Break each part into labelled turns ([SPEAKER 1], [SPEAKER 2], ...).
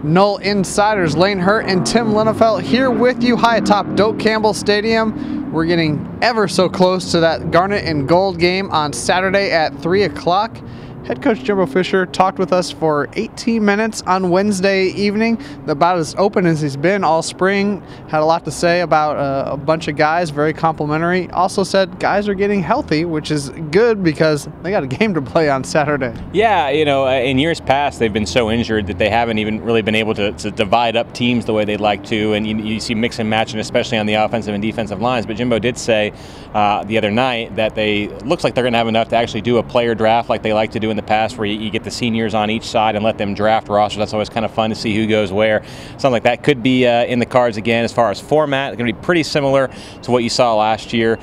[SPEAKER 1] Nole Insiders Lane Hurt and Tim Linnefelt here with you high atop Doak Campbell Stadium. We're getting ever so close to that Garnet and Gold game on Saturday at 3 o'clock. Head coach Jimbo Fisher talked with us for 18 minutes on Wednesday evening, about as open as he's been all spring. Had a lot to say about a bunch of guys, very complimentary. Also said guys are getting healthy, which is good because they got a game to play on Saturday.
[SPEAKER 2] Yeah, you know, in years past, they've been so injured that they haven't even really been able to divide up teams the way they'd like to, and you see mix and match, and especially on the offensive and defensive lines. But Jimbo did say the other night that looks like they're going to have enough to actually do a player draft like they like to do in the past, where you get the seniors on each side and let them draft rosters. That's always kind of fun to see who goes where. Something like that could be in the cards again. As far as format, it's going to be pretty similar to what you saw last year.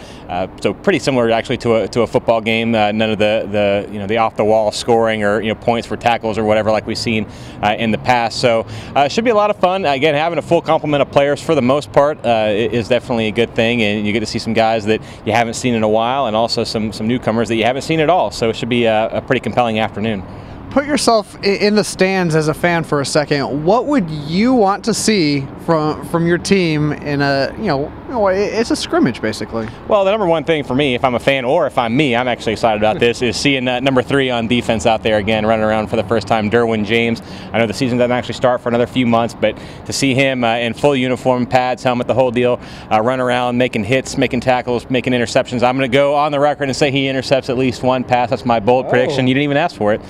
[SPEAKER 2] So pretty similar actually to a football game. None of the off the wall scoring or points for tackles or whatever like we've seen in the past. So it should be a lot of fun. Again, having a full complement of players for the most part is definitely a good thing, and you get to see some guys that you haven't seen in a while, and also some newcomers that you haven't seen at all. So it should be a pretty compelling afternoon.
[SPEAKER 1] Put yourself in the stands as a fan for a second. What would you want to see from your team in a, it's a scrimmage basically?
[SPEAKER 2] Well, the number one thing for me, if I'm a fan or if I'm me, I'm actually excited about this, is seeing number 3 on defense out there again, running around for the first time, Derwin James. I know the season doesn't actually start for another few months, but to see him in full uniform, pads, helmet, the whole deal, run around, making hits, making tackles, making interceptions. I'm going to go on the record and say he intercepts at least one pass. That's my bold prediction. You didn't even ask for it.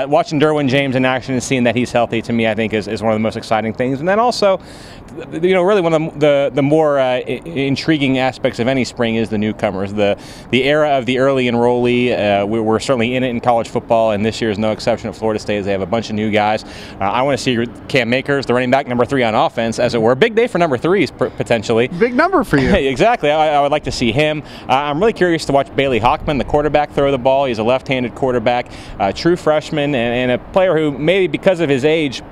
[SPEAKER 2] Watching Derwin James in action and seeing that he's healthy, to me, I think is one of the most exciting things. And then also, really one of the more intriguing aspects of any spring is the newcomers. The era of the early enrollee, we're certainly in it in college football, and this year is no exception at Florida State as they have a bunch of new guys. I want to see Cam Makers, the running back, number 3 on offense, as it were. Big day for number 3s, potentially.
[SPEAKER 1] Big number for you.
[SPEAKER 2] Exactly. I would like to see him. I'm really curious to watch Bailey Hockman, the quarterback, throw the ball. He's a left-handed quarterback, true freshman, and a player who maybe because of his age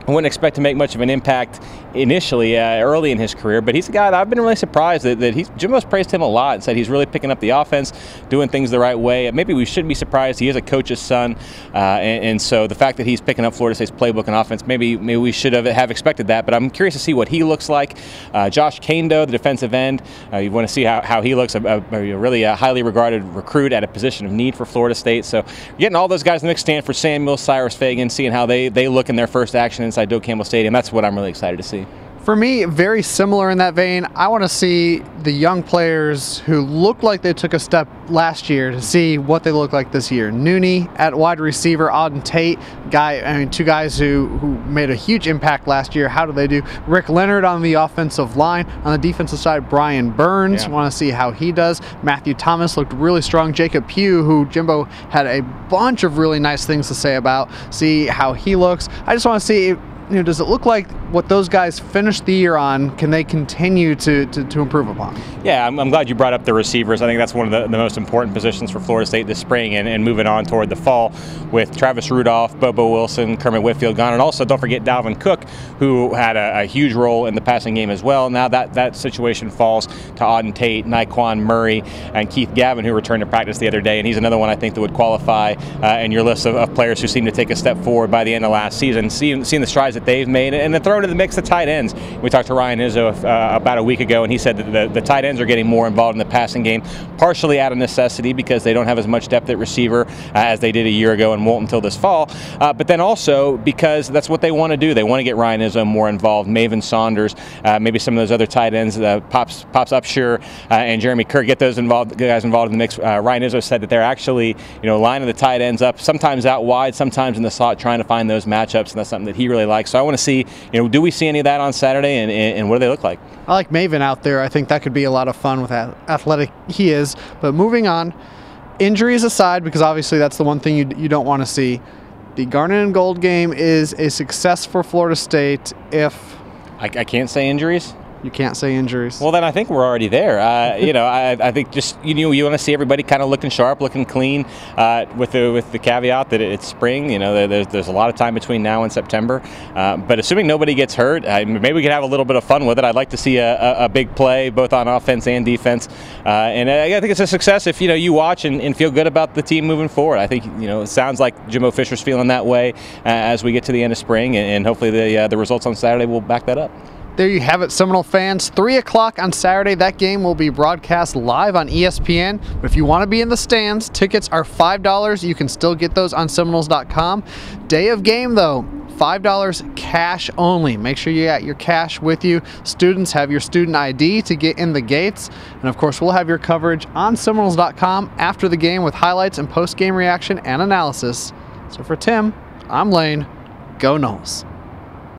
[SPEAKER 2] I wouldn't expect to make much of an impact initially, early in his career, but he's a guy that I've been really surprised that Jimbo's praised him a lot and said he's really picking up the offense, doing things the right way. Maybe we shouldn't be surprised. He is a coach's son, and so the fact that he's picking up Florida State's playbook and offense, maybe we should have expected that, but I'm curious to see what he looks like. Josh Kando, the defensive end, you want to see how he looks, a really highly regarded recruit at a position of need for Florida State. So getting all those guys in the mix, Stanford Samuel, Cyrus Fagan, seeing how they look in their first action inside Doak Campbell Stadium, that's what I'm really excited to see.
[SPEAKER 1] For me, very similar in that vein. I want to see the young players who look like they took a step last year to see what they look like this year. Nooney at wide receiver, Auden Tate, two guys who made a huge impact last year. How do they do? Rick Leonard on the offensive line. On the defensive side, Brian Burns. Want to see how he does. Matthew Thomas looked really strong. Jacob Pugh, who Jimbo had a bunch of really nice things to say about. See how he looks. I just want to see, does it look like what those guys finished the year on, can they continue to improve upon?
[SPEAKER 2] Yeah, I'm glad you brought up the receivers. I think that's one of the most important positions for Florida State this spring, and moving on toward the fall with Travis Rudolph, Bobo Wilson, Kermit Whitfield gone, and also don't forget Dalvin Cook, who had a huge role in the passing game as well. Now that situation falls to Auden Tate, Naquan Murray, and Keith Gavin, who returned to practice the other day, and he's another one I think that would qualify in your list of players who seem to take a step forward by the end of last season. Seeing the strides that they've made, and then throw into the mix the tight ends. We talked to Ryan Izzo about a week ago, and he said that the tight ends are getting more involved in the passing game, partially out of necessity because they don't have as much depth at receiver as they did a year ago and won't until this fall, but then also because that's what they want to do. They want to get Ryan Izzo more involved, Maven Saunders, maybe some of those other tight ends, Pops Upshur and Jeremy Kerr, get those guys involved in the mix. Ryan Izzo said that they're actually lining the tight ends up, sometimes out wide, sometimes in the slot, trying to find those matchups, and that's something that he really likes. So I want to see, do we see any of that on Saturday, and what do they look like?
[SPEAKER 1] I like Maven out there. I think that could be a lot of fun with how athletic he is. But moving on, injuries aside, because obviously that's the one thing you don't want to see, the Garnet and Gold game is a success for Florida State if...
[SPEAKER 2] I can't say injuries?
[SPEAKER 1] You can't say injuries.
[SPEAKER 2] Well, then I think we're already there. You know, I think just you want to see everybody kind of looking sharp, looking clean, with the caveat that it's spring. You know, there's a lot of time between now and September. But assuming nobody gets hurt, maybe we can have a little bit of fun with it. I'd like to see a big play both on offense and defense, and I think it's a success if you watch and feel good about the team moving forward. I think it sounds like Jimbo Fisher's feeling that way as we get to the end of spring, and hopefully the results on Saturday will back that up.
[SPEAKER 1] There you have it, Seminole fans. 3 o'clock on Saturday. That game will be broadcast live on ESPN. But if you want to be in the stands, tickets are $5. You can still get those on Seminoles.com. Day of game, though, $5 cash only. Make sure you got your cash with you. Students have your student ID to get in the gates. And of course, we'll have your coverage on Seminoles.com after the game with highlights and post-game reaction and analysis. So for Tim, I'm Lane. Go Noles.